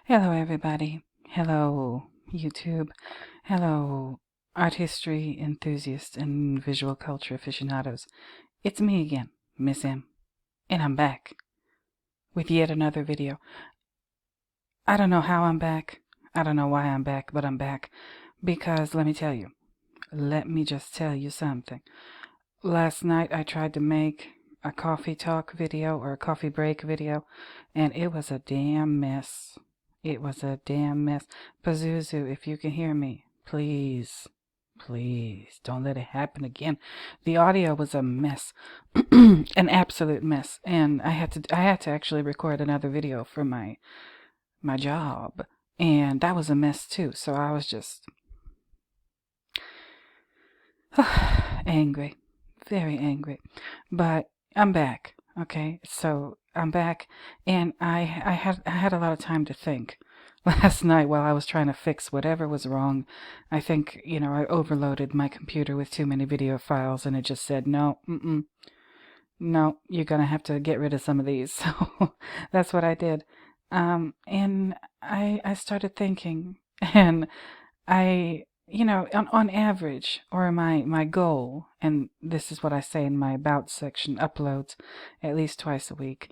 Hello, everybody. Hello, YouTube. Hello, art history enthusiasts and visual culture aficionados. It's me again, Miss M, and I'm back with yet another video. I don't know how I'm back. I don't know why I'm back, but I'm back because let me just tell you something. Last night I tried to make a coffee talk video or a coffee break video, and it was a damn mess. It was a damn mess. Pazuzu, if you can hear me, please, please don't let it happen again. The audio was a mess, an absolute mess, and I had to actually record another video for my job, and that was a mess too. So I was just angry, very angry, but I'm back. Okay, so I'm back, and I had a lot of time to think last night while I was trying to fix whatever was wrong. I think I overloaded my computer with too many video files, and it just said no, no, you're gonna have to get rid of some of these. So that's what I did, and I started thinking, and I, on average, or my goal, and this is what I say in my about section, uploads at least twice a week.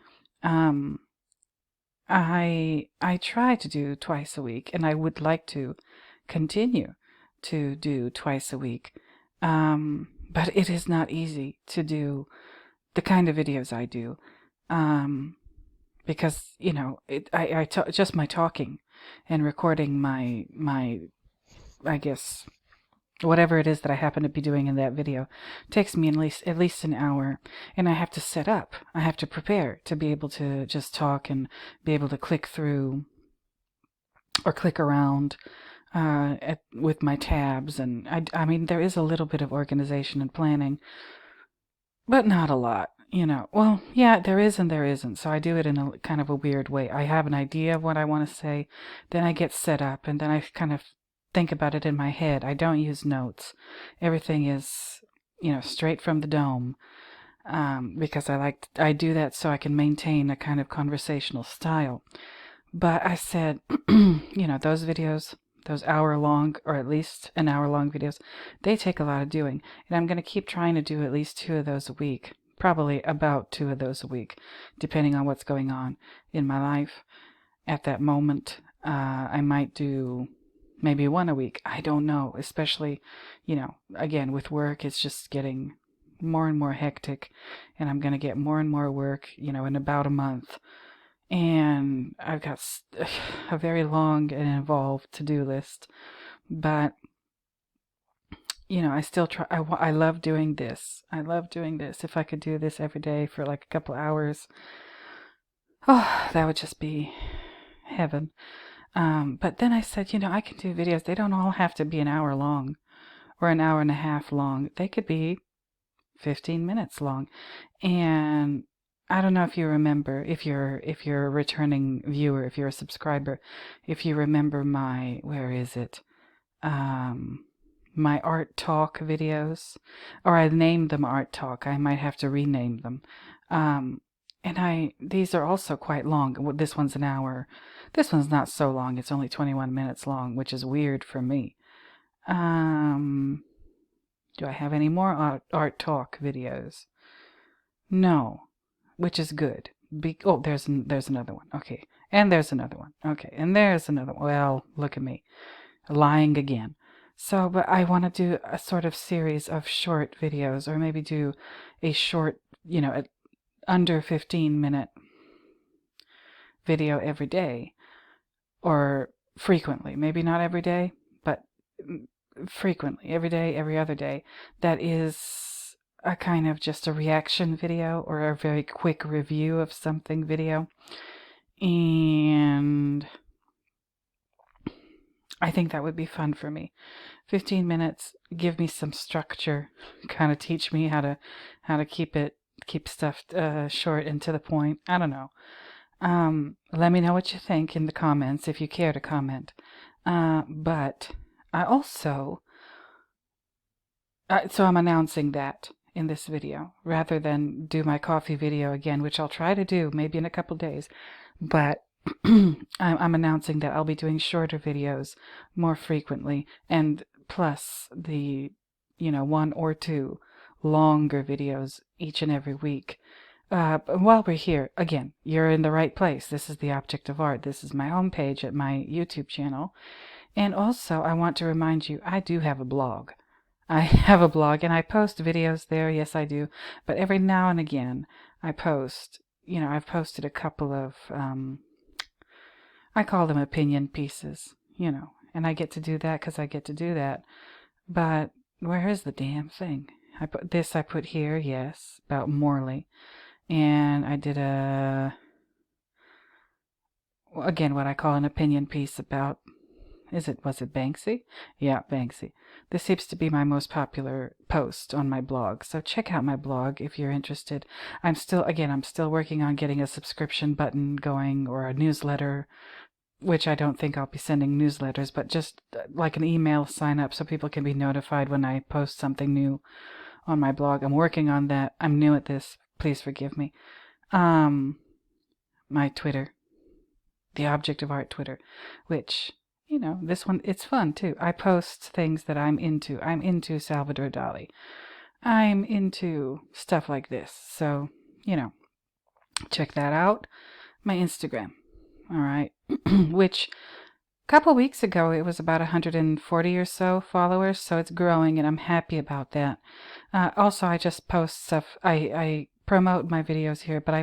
I try to do twice a week, and I would like to continue to do twice a week. But it is not easy to do the kind of videos I do, because just my talking and recording my I guess whatever it is that I happen to be doing in that video takes me at least an hour, and I have to set up. I have to prepare to be able to just talk and be able to click through or click around with my tabs, and I mean there is a little bit of organization and planning, but not a lot. Well, yeah, there is and there isn't. So I do it in a kind of a weird way. I have an idea of what I want to say, then I get set up, and then I kind of think about it in my head. I don't use notes. Everything is, straight from the dome, because I do that so I can maintain a kind of conversational style. But I said, those videos, those hour-long, or at least an hour-long videos, they take a lot of doing. And I'm going to keep trying to do at least 2 of those a week. Probably about 2 of those a week, depending on what's going on in my life at that moment. I might do maybe 1 a week. I don't know. Especially, again, with work, it's just getting more and more hectic. And I'm going to get more and more work, in about a month. And I've got a very long and involved to-do list, but I still try. I love doing this. I love doing this. If I could do this every day for like a couple hours, oh, that would just be heaven. But then I said, I can do videos. They don't all have to be an hour long or an hour and a half long. They could be 15 minutes long. And I don't know if you remember, if you're a returning viewer, if you're a subscriber, if you remember where is it? My art talk videos, or I named them art talk. I might have to rename them. And these are also quite long. This one's an hour. This one's not so long. It's only 21 minutes long, which is weird for me. Do I have any more art talk videos? No, which is good. There's another one. Okay, and there's another one. Okay, and there's another one. Well, look at me, lying again. So, but I want to do a sort of series of short videos, or maybe do a short, under 15-minute video every day, or frequently. Maybe not every day, but frequently, every day, every other day. That is a kind of just a reaction video or a very quick review of something video. And I think that would be fun for me. 15 minutes, give me some structure, kind of teach me how to keep stuff short and to the point. I don't know. Let me know what you think in the comments if you care to comment. But I also, so I'm announcing that in this video rather than do my coffee video again, which I'll try to do maybe in a couple days. But I'm announcing that I'll be doing shorter videos more frequently, and plus the, one or two longer videos each and every week. But while we're here, again, you're in the right place. This is the Object of Art. This is my homepage at my YouTube channel. And also, I want to remind you, I do have a blog. I have a blog and I post videos there. Yes, I do. But every now and again, I post, I've posted a couple of, I call them opinion pieces, and I get to do that because I get to do that. But where is the damn thing? I put here, yes, about Morley. And I did again, what I call an opinion piece about, was it Banksy? Yeah, Banksy. This seems to be my most popular post on my blog. So check out my blog if you're interested. I'm still working on getting a subscription button going, or a newsletter, which I don't think I'll be sending newsletters, but just like an email sign up so people can be notified when I post something new on my blog. I'm working on that. I'm new at this. Please forgive me. My Twitter, the Object of Art Twitter, which, this one, it's fun too. I post things that I'm into. I'm into Salvador Dali. I'm into stuff like this. So, check that out. My Instagram. All right. Which a couple weeks ago, it was about 140 or so followers. So it's growing and I'm happy about that. Also, I just post stuff. I promote my videos here, but I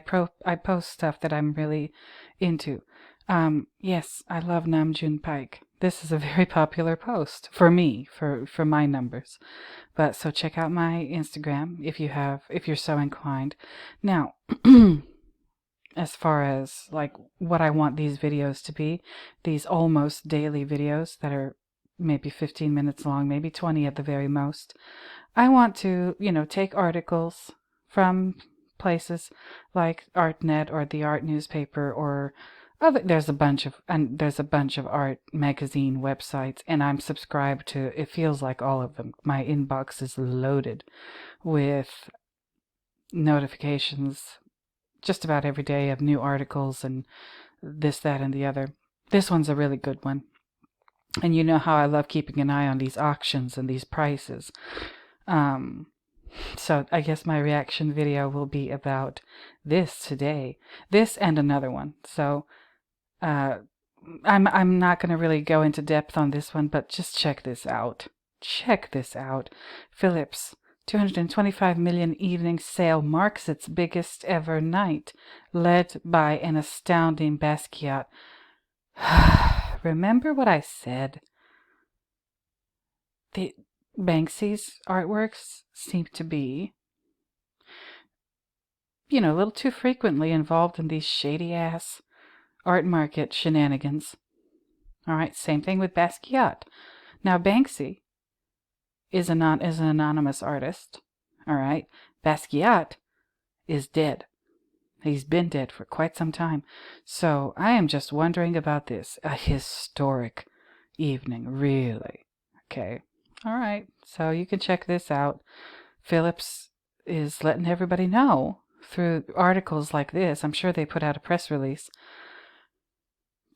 post stuff that I'm really into. Yes, I love Namjoon Pike. This is a very popular post for me, for my numbers. But so check out my Instagram if you're so inclined. Now, as far as like what I want these videos to be, these almost daily videos that are maybe 15 minutes long, maybe 20 at the very most. I want to, take articles from places like ArtNet or the Art Newspaper or there's a bunch of art magazine websites, and I'm subscribed to, it feels like all of them. My inbox is loaded with notifications just about every day of new articles and this, that, and the other. This one's a really good one. And you know how I love keeping an eye on these auctions and these prices. So I guess my reaction video will be about this today. This and another one. So I'm not going to really go into depth on this one, but just check this out. Check this out. Philips 225 million evening sale marks its biggest ever night, led by an astounding Basquiat. Remember what I said? The Banksy's artworks seem to be, a little too frequently involved in these shady-ass art market shenanigans. All right, same thing with Basquiat. Now, Banksy is an anonymous artist. All right, Basquiat is dead. He's been dead for quite some time. So I am just wondering about this. A historic evening, really. Okay. All right. So you can check this out. Phillips is letting everybody know through articles like this. I'm sure they put out a press release.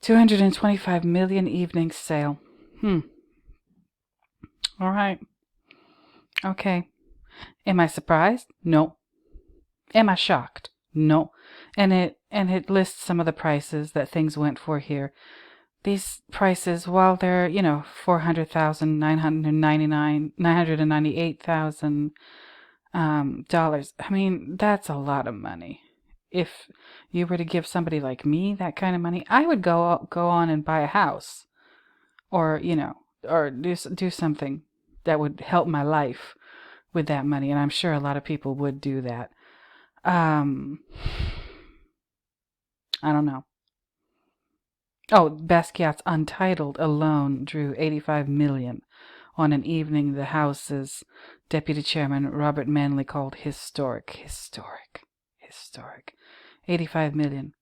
225 million evening sale. All right. Okay. Am I surprised? No. Am I shocked? No. And it lists some of the prices that things went for here. These prices, while they're, $400,000, $998,000 dollars. I mean, that's a lot of money. If you were to give somebody like me that kind of money, I would go on and buy a house, or or do something that would help my life with that money. And I'm sure a lot of people would do that. I don't know. Oh, Basquiat's Untitled alone drew 85 million on an evening the House's deputy chairman Robert Manley called historic. 85 million.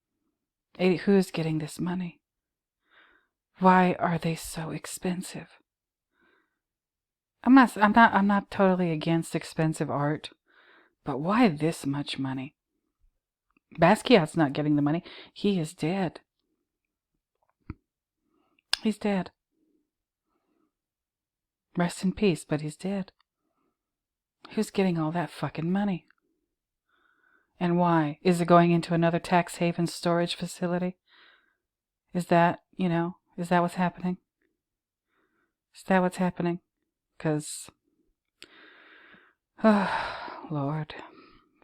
Who's getting this money? Why are they so expensive? I'm not totally against expensive art, but why this much money? Basquiat's not getting the money. He is dead. He's dead. Rest in peace, but he's dead. Who's getting all that fucking money? And why? Is it going into another tax haven storage facility? Is that, is that what's happening? Is that what's happening? Because, oh, Lord.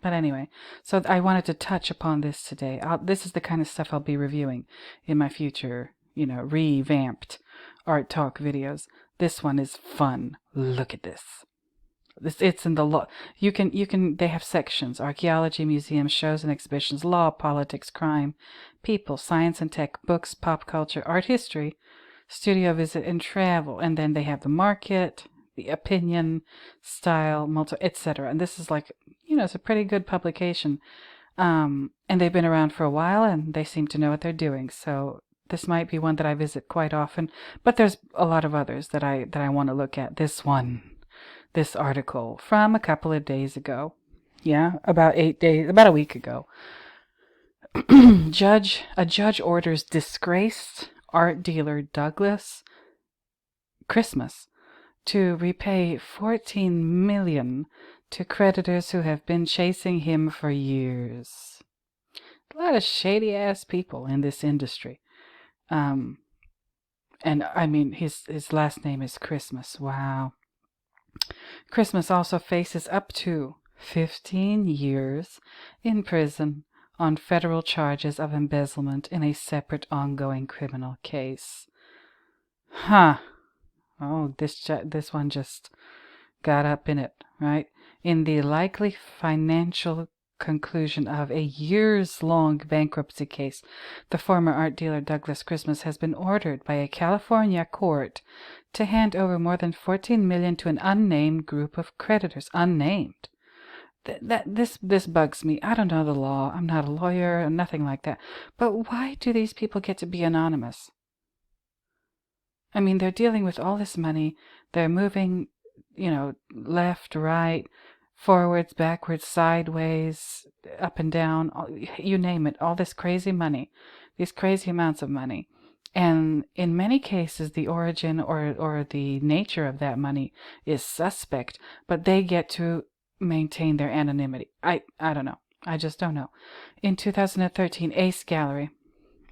But anyway, so I wanted to touch upon this today. This is the kind of stuff I'll be reviewing in my future, revamped art talk videos. This one is fun. Look at this. It's in the law. They have sections: archaeology, museums, shows and exhibitions, law, politics, crime, people, science and tech, books, pop culture, art history, studio visit, and travel. And then they have the market, the opinion, style, etc. And this is like, it's a pretty good publication. And they've been around for a while, and they seem to know what they're doing. So this might be one that I visit quite often. But there's a lot of others that I want to look at. This article from a couple of days ago. Yeah, about a week ago. A judge orders disgraced art dealer Douglas Christmas to repay $14 million to creditors who have been chasing him for years. A lot of shady ass people in this industry. And I mean, his last name is Christmas. Wow. Christmas also faces up to 15 years in prison on federal charges of embezzlement in a separate ongoing criminal case. Huh. Oh, this one just got up in it, right? In the likely financial conclusion of a years-long bankruptcy case, the former art dealer Douglas Christmas has been ordered by a California court to hand over more than $14 million to an unnamed group of creditors. Unnamed. This bugs me. I don't know the law. I'm not a lawyer or nothing like that. But why do these people get to be anonymous? I mean, they're dealing with all this money. They're moving, left, right, forwards, backwards, sideways, up and down, you name it, all this crazy money, these crazy amounts of money. And in many cases, the origin or the nature of that money is suspect, but they get to maintain their anonymity. I don't know. I just don't know. In 2013, Ace Gallery,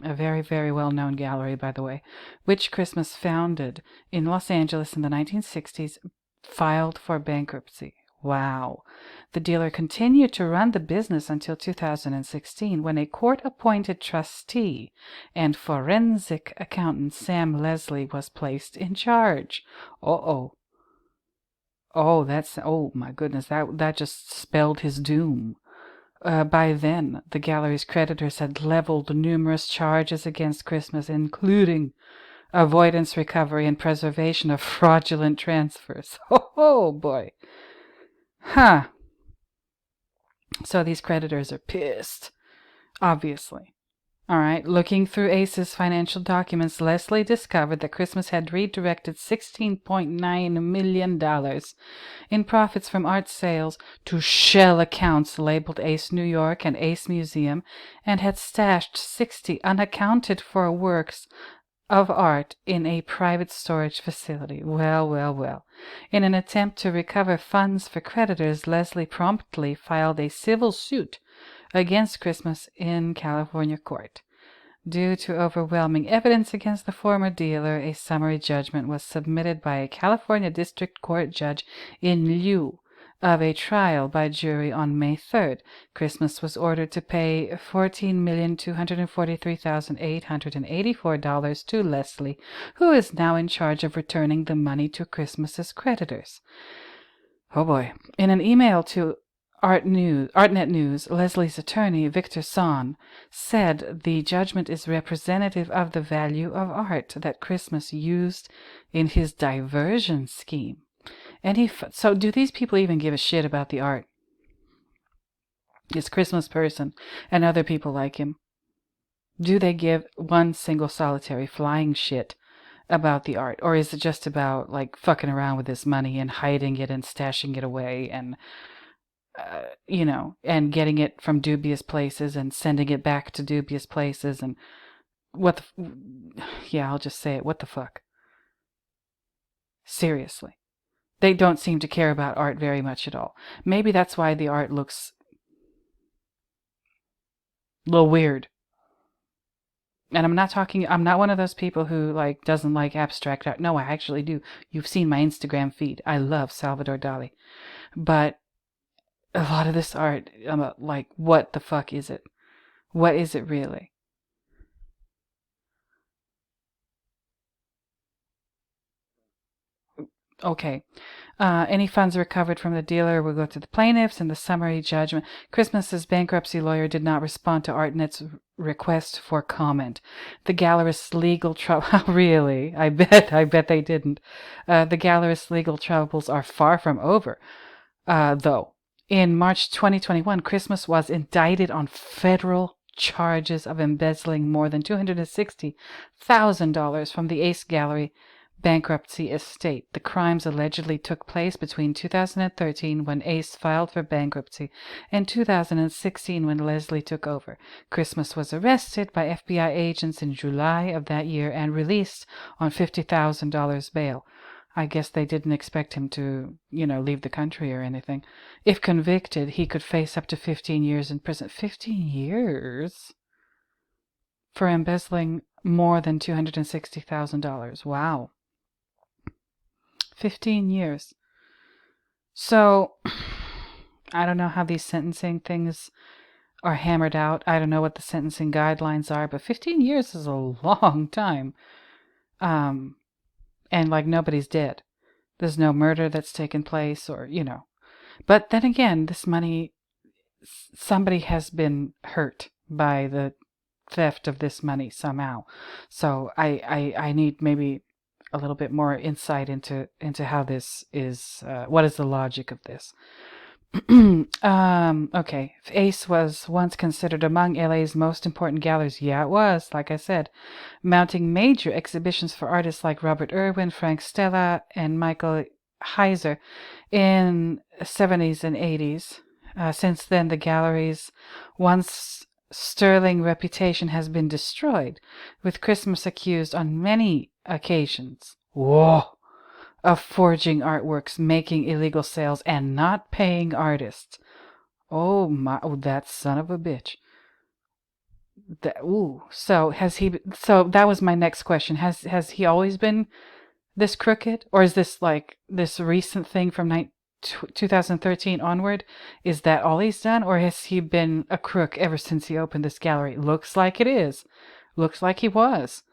a very, very well-known gallery, by the way, which Christmas founded in Los Angeles in the 1960s, filed for bankruptcy. Wow. The dealer continued to run the business until 2016, when a court-appointed trustee and forensic accountant Sam Leslie was placed in charge. Oh, my goodness, that just spelled his doom. By then, the gallery's creditors had leveled numerous charges against Christmas, including avoidance, recovery, and preservation of fraudulent transfers. Oh boy. Huh. So these creditors are pissed, obviously. All right. Looking through Ace's financial documents, Leslie discovered that Christmas had redirected $16.9 million in profits from art sales to shell accounts labeled Ace New York and Ace Museum, and had stashed 60 unaccounted for works of art in a private storage facility. Well. In an attempt to recover funds for creditors, Leslie promptly filed a civil suit against Christmas in California court. Due to overwhelming evidence against the former dealer, a summary judgment was submitted by a California District Court judge in lieu of a trial by jury on May 3rd. Christmas was ordered to pay $14,243,884 to Leslie, who is now in charge of returning the money to Christmas's creditors. Oh boy. In an email to ArtNet News, Leslie's attorney, Victor Son, said the judgment is representative of the value of art that Christmas used in his diversion scheme. And so do these people even give a shit about the art? This Christmas person and other people like him, do they give one single solitary flying shit about the art? Or is it just about like fucking around with this money and hiding it and stashing it away and and getting it from dubious places and sending it back to dubious places? And what the, yeah, I'll just say it. What the fuck? Seriously. They don't seem to care about art very much at all. Maybe that's why the art looks a little weird. And I'm not one of those people who like doesn't like abstract art. No, I actually do. You've seen my Instagram feed. I love Salvador Dali. But a lot of this art, I'm like, what the fuck is it? What is it really? Okay. Any funds recovered from the dealer will go to the plaintiffs in the summary judgment. Christmas's bankruptcy lawyer did not respond to ArtNet's request for comment. The gallerist's legal trouble. Really? I bet they didn't. The gallerist's legal troubles are far from over, though. In March 2021, Christmas was indicted on federal charges of embezzling more than $260,000 from the Ace Gallery bankruptcy estate. The crimes allegedly took place between 2013, when Ace filed for bankruptcy, and 2016, when Leslie took over. Christmas was arrested by FBI agents in July of that year and released on $50,000 bail. I guess they didn't expect him to, leave the country or anything. If convicted, he could face up to 15 years in prison. 15 years? For embezzling more than $260,000. Wow. 15 years. So, I don't know how these sentencing things are hammered out. I don't know what the sentencing guidelines are, but 15 years is a long time. And like nobody's dead. There's no murder that's taken place or. But then again, this money, somebody has been hurt by the theft of this money somehow. So I need maybe a little bit more insight into how this is, what is the logic of this. Okay. Ace was once considered among LA's most important galleries. Yeah, it was, like I said, mounting major exhibitions for artists like Robert Irwin, Frank Stella, and Michael Heiser in the 70s and 80s. Since then, the gallery's once sterling reputation has been destroyed, with Christmas accused on many occasions of forging artworks, making illegal sales, and not paying artists. Oh my! Oh, that son of a bitch. So has he? So that was my next question. Has he always been this crooked, or is this like this recent thing from 2013 onward? Is that all he's done, or has he been a crook ever since he opened this gallery? Looks like it is. Looks like he was.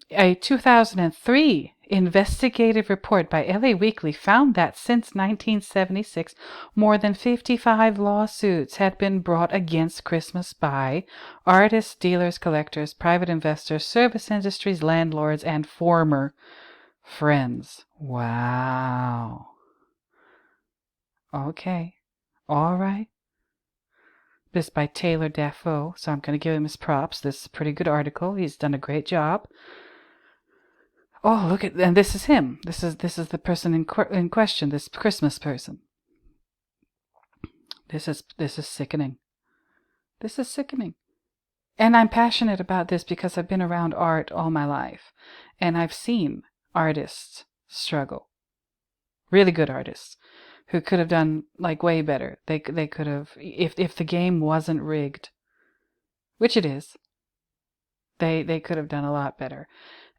A 2003 investigative report by LA Weekly found that since 1976, more than 55 lawsuits had been brought against Christmas by artists, dealers, collectors, private investors, service industries, landlords, and former friends. Wow. Okay. All right. This by Taylor Dafoe, so I'm going to give him his props. This is a pretty good article. He's done a great job. Oh, look at, and this is him. This is the person in question. This Christmas person. This is sickening. This is sickening. And I'm passionate about this because I've been around art all my life, and I've seen artists struggle. Really good artists who could have done like way better. They could have, if the game wasn't rigged, which it is. They could have done a lot better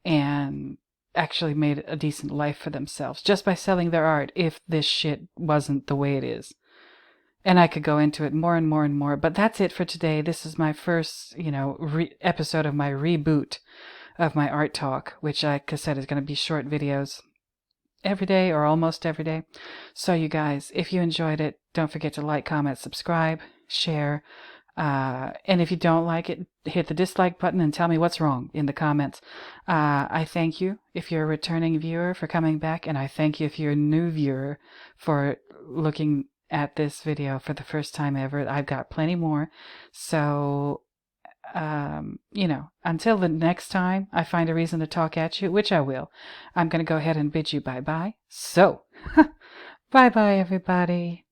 and actually made a decent life for themselves just by selling their art, if this shit wasn't the way it is. And I could go into it more and more and more, but that's it for today. This is my first, episode of my reboot of my art talk, which, like I said, is going to be short videos every day or almost every day. So you guys, if you enjoyed it, don't forget to like, comment, subscribe, share. And if you don't like it, hit the dislike button and tell me what's wrong in the comments. I thank you if you're a returning viewer for coming back, and I thank you if you're a new viewer for looking at this video for the first time ever. I've got plenty more. So, until the next time I find a reason to talk at you, which I will, I'm going to go ahead and bid you bye-bye. So, bye-bye, everybody.